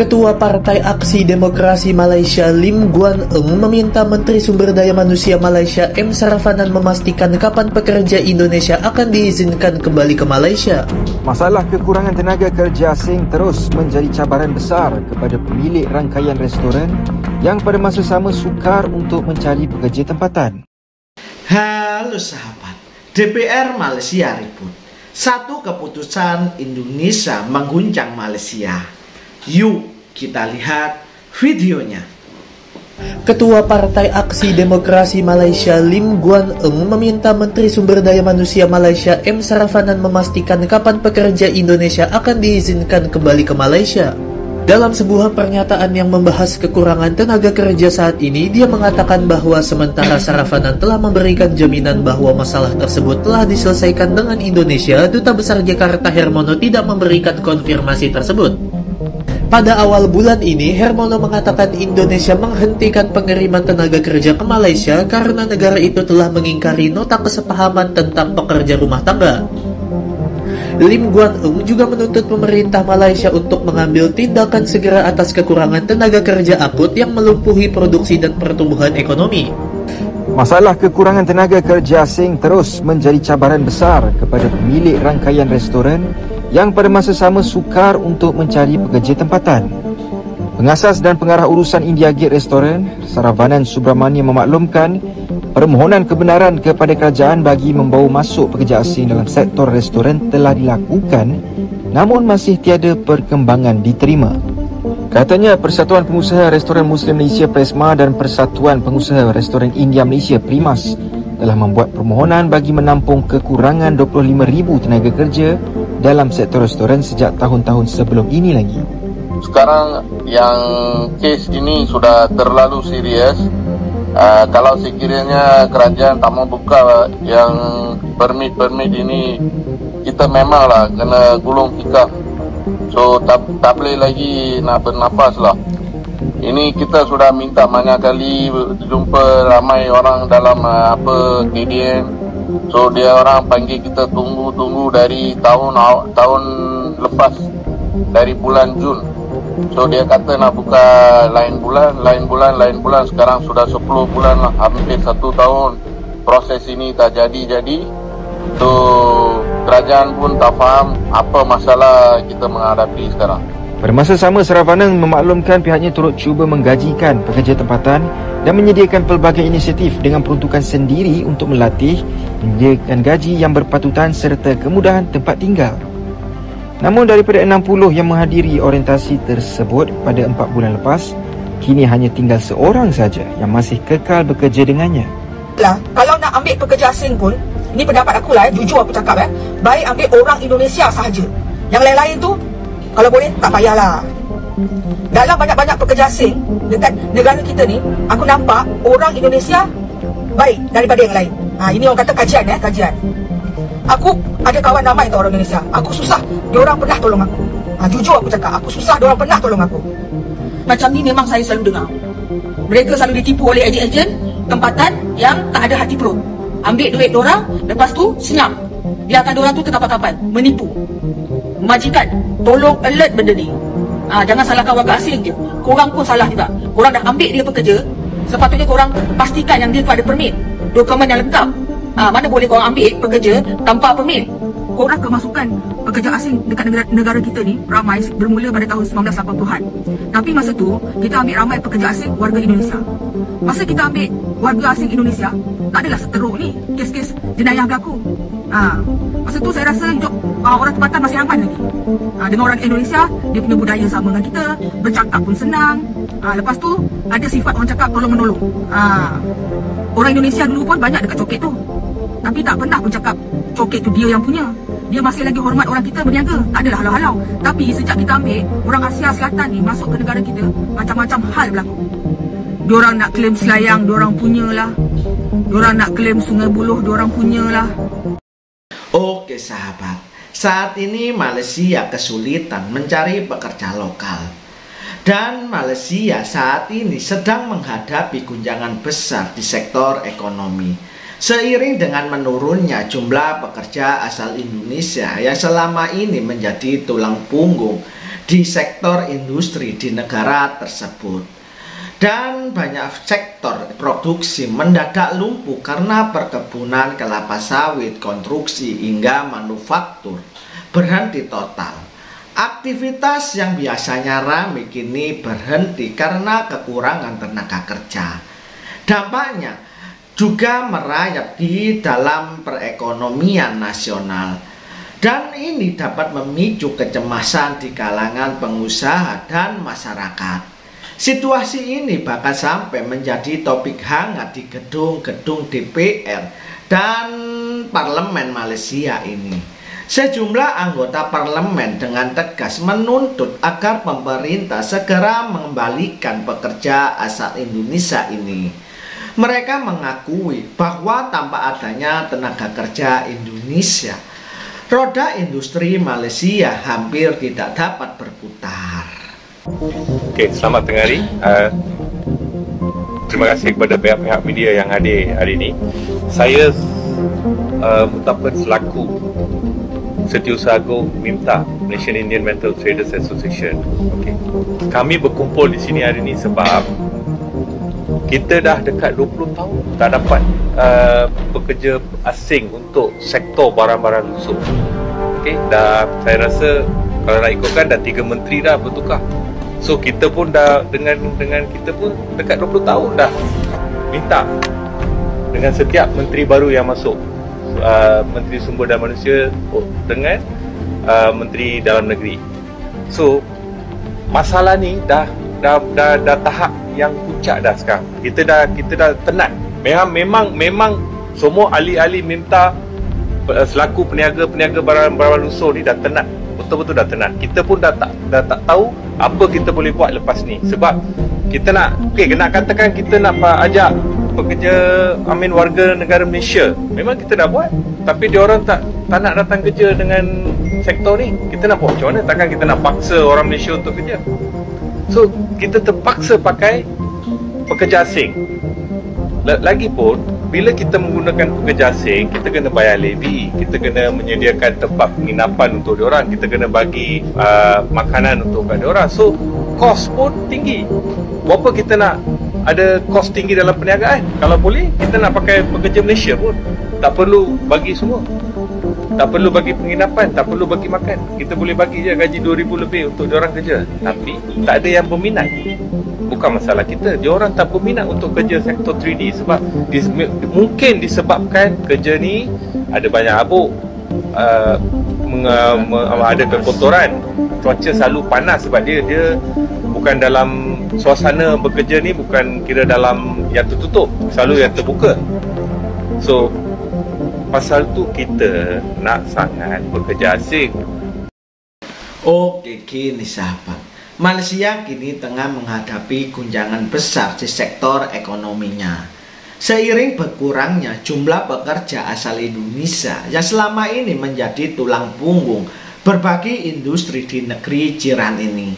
Ketua Partai Aksi Demokrasi Malaysia Lim Guan Eng meminta Menteri Sumber Daya Manusia Malaysia M. Saravanan memastikan kapan pekerja Indonesia akan diizinkan kembali ke Malaysia. Masalah kekurangan tenaga kerja asing terus menjadi cabaran besar kepada pemilik rangkaian restoran yang pada masa sama sukar untuk mencari pekerja tempatan. Halo sahabat, DPR Malaysia ribut. Satu keputusan Indonesia mengguncang Malaysia. Yuk kita lihat videonya. Ketua Partai Aksi Demokrasi Malaysia Lim Guan Eng meminta Menteri Sumber Daya Manusia Malaysia M. Saravanan memastikan kapan pekerja Indonesia akan diizinkan kembali ke Malaysia. Dalam sebuah pernyataan yang membahas kekurangan tenaga kerja saat ini, dia mengatakan bahwa sementara Saravanan telah memberikan jaminan bahwa masalah tersebut telah diselesaikan dengan Indonesia, Duta Besar Jakarta Hermono tidak memberikan konfirmasi tersebut. Pada awal bulan ini, Hermono mengatakan Indonesia menghentikan pengiriman tenaga kerja ke Malaysia karena negara itu telah mengingkari nota kesepahaman tentang pekerja rumah tangga. Lim Guan Eng juga menuntut pemerintah Malaysia untuk mengambil tindakan segera atas kekurangan tenaga kerja akut yang melumpuhi produksi dan pertumbuhan ekonomi. Masalah kekurangan tenaga kerja asing terus menjadi cabaran besar kepada pemilik rangkaian restoran yang pada masa sama sukar untuk mencari pekerja tempatan. Pengasas dan pengarah urusan India Gate Restoran, Saravanan Subramanian memaklumkan permohonan kebenaran kepada kerajaan bagi membawa masuk pekerja asing dalam sektor restoran telah dilakukan, namun masih tiada perkembangan diterima. Katanya Persatuan Pengusaha Restoran Muslim Malaysia PESMA dan Persatuan Pengusaha Restoran India Malaysia PRIMAS telah membuat permohonan bagi menampung kekurangan 25,000 tenaga kerja dalam sektor restoran sejak tahun-tahun sebelum ini lagi. Sekarang yang kes ini sudah terlalu serius. Kalau sekiranya kerajaan tak mau buka yang permit ini, kita memanglah kena gulung tikar. So tak boleh lagi nak bernafas lah. Ini kita sudah minta banyak kali jumpa ramai orang dalam KDM. So dia orang panggil kita tunggu dari tahun lepas, dari bulan Jun. So dia kata nak buka lain bulan. Sekarang sudah 10 bulan lah, hampir 1 tahun proses ini tak jadi. So kerajaan pun tak faham apa masalah kita menghadapi sekarang. Pada masa sama, Saravanan memaklumkan pihaknya turut cuba menggajikan pekerja tempatan dan menyediakan pelbagai inisiatif dengan peruntukan sendiri untuk melatih, menyediakan gaji yang berpatutan serta kemudahan tempat tinggal. Namun daripada 60 yang menghadiri orientasi tersebut pada 4 bulan lepas, kini hanya tinggal seorang saja yang masih kekal bekerja dengannya. Kalau nak ambil pekerja asing pun, ini pendapat aku lah, jujur aku cakap, baik ambil orang Indonesia sahaja. Yang lain-lain tu kalau boleh tak payahlah. Dalam banyak-banyak pekerja asing dekat negara kita ni, aku nampak orang Indonesia baik daripada yang lain. Ini orang kata kajian. Aku ada kawan ramai tu orang Indonesia. Aku susah, diorang pernah tolong aku. Jujur aku cakap, aku susah, diorang pernah tolong aku. Macam ni memang saya selalu dengar. Mereka selalu ditipu oleh ejen-ejen tempatan yang tak ada hati perut. Ambil duit diorang, lepas tu senang biarkan diorang tu terkapan-kapan menipu. Majikan, tolong alert benda ni. Jangan salahkan warga asing je. Korang pun salah juga. Korang dah ambil dia pekerja, sepatutnya korang pastikan yang dia tu ada permit, dokumen yang lengkap. Mana boleh korang ambil pekerja tanpa permit. Korang kemasukan pekerja asing dekat negara kita ni ramai bermula pada tahun 1980-an. Tapi masa tu kita ambil ramai pekerja asing warga Indonesia. Masa kita ambil warga asing Indonesia, tak adalah seteruk ni kes-kes jenayah berlaku. Masa tu saya rasa hidup orang tempatan masih aman lagi. Dengan orang Indonesia, dia punya budaya sama dengan kita, bercakap pun senang. Lepas tu ada sifat orang cakap tolong-menolong. Orang Indonesia dulu pun banyak dekat coket tu, tapi tak pernah pun cakap coket tu dia yang punya. Dia masih lagi hormat orang kita berniaga, tak adalah halau-halau. Tapi sejak kita ambil orang Asia Selatan ni masuk ke negara kita, macam-macam hal berlaku. Diorang nak claim Selayang, diorang punyalah. Diorang nak claim Sungai Buloh, diorang punyalah. Oke sahabat, saat ini Malaysia kesulitan mencari pekerja lokal. Dan Malaysia saat ini sedang menghadapi guncangan besar di sektor ekonomi. Seiring dengan menurunnya jumlah pekerja asal Indonesia yang selama ini menjadi tulang punggung di sektor industri di negara tersebut, dan banyak sektor produksi mendadak lumpuh karena perkebunan kelapa sawit, konstruksi hingga manufaktur berhenti total. Aktivitas yang biasanya ramai kini berhenti karena kekurangan tenaga kerja. Dampaknya juga merayap di dalam perekonomian nasional, dan ini dapat memicu kecemasan di kalangan pengusaha dan masyarakat. Situasi ini bahkan sampai menjadi topik hangat di gedung-gedung DPR dan Parlemen Malaysia ini. Sejumlah anggota parlemen dengan tegas menuntut agar pemerintah segera mengembalikan pekerja asal Indonesia ini. Mereka mengakui bahwa tanpa adanya tenaga kerja Indonesia, roda industri Malaysia hampir tidak dapat berputar. Okey, selamat tengah hari. Terima kasih kepada pihak-pihak media yang hadir hari ini. Saya Mutafid selaku Setiausaha Agung MIMTA, Malaysian Indian Metal Traders Association. Okay. Kami berkumpul di sini hari ini sebab kita dah dekat 20 tahun tak dapat pekerja asing untuk sektor barang-barang lusuh. Okay. Dah, saya rasa kalau nak ikutkan dah 3 menteri dah bertukar. So kita pun dah dengan kita pun dekat 20 tahun dah minta dengan setiap menteri baru yang masuk. Menteri Sumber Daya Manusia dengan Menteri Dalam Negeri. So masalah ni dah tahap yang puncak dah sekarang. Kita dah tenat. Memang semua ahli-ahli minta selaku peniaga barang-barang lusuh ni dah tenat. Betul-betul dah tenat. Kita pun dah tak tahu apa kita boleh buat lepas ni. Sebab kita nak katakan kita nak ajak pekerja warga negara Malaysia, memang kita dah buat, tapi diorang tak nak datang kerja dengan sektor ni. Kita nak buat macam mana? Takkan kita nak paksa orang Malaysia untuk kerja. So kita terpaksa pakai pekerja asing. Lagipun bila kita menggunakan pekerja asing, kita kena bayar levy, kita kena menyediakan tempat penginapan untuk diorang, kita kena bagi makanan untuk diorang. So kos pun tinggi. Berapa kita nak ada kos tinggi dalam perniagaan? Kalau boleh, kita nak pakai pekerja Malaysia pun. Tak perlu bagi semua. Tak perlu bagi penginapan, tak perlu bagi makan. Kita boleh bagi je gaji 2,000 lebih untuk diorang kerja. Tapi tak ada yang berminat. Bukan masalah kita, diorang tak berminat untuk kerja sektor 3D sebab mungkin disebabkan kerja ni ada banyak habuk, ada kekotoran, cuaca selalu panas sebab dia bukan dalam suasana bekerja ni, bukan kira dalam yang tertutup, selalu yang terbuka. So pasal tu kita nak sangat bekerja asing. Oke, kini sahabat, Malaysia kini tengah menghadapi guncangan besar di sektor ekonominya. Seiring berkurangnya jumlah pekerja asal Indonesia yang selama ini menjadi tulang punggung berbagai industri di negeri jiran ini,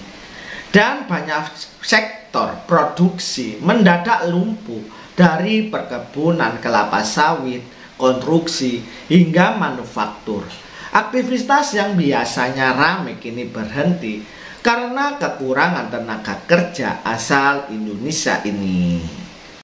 dan banyak sektor produksi mendadak lumpuh dari perkebunan kelapa sawit, konstruksi hingga manufaktur. Aktivitas yang biasanya ramai kini berhenti karena kekurangan tenaga kerja asal Indonesia ini.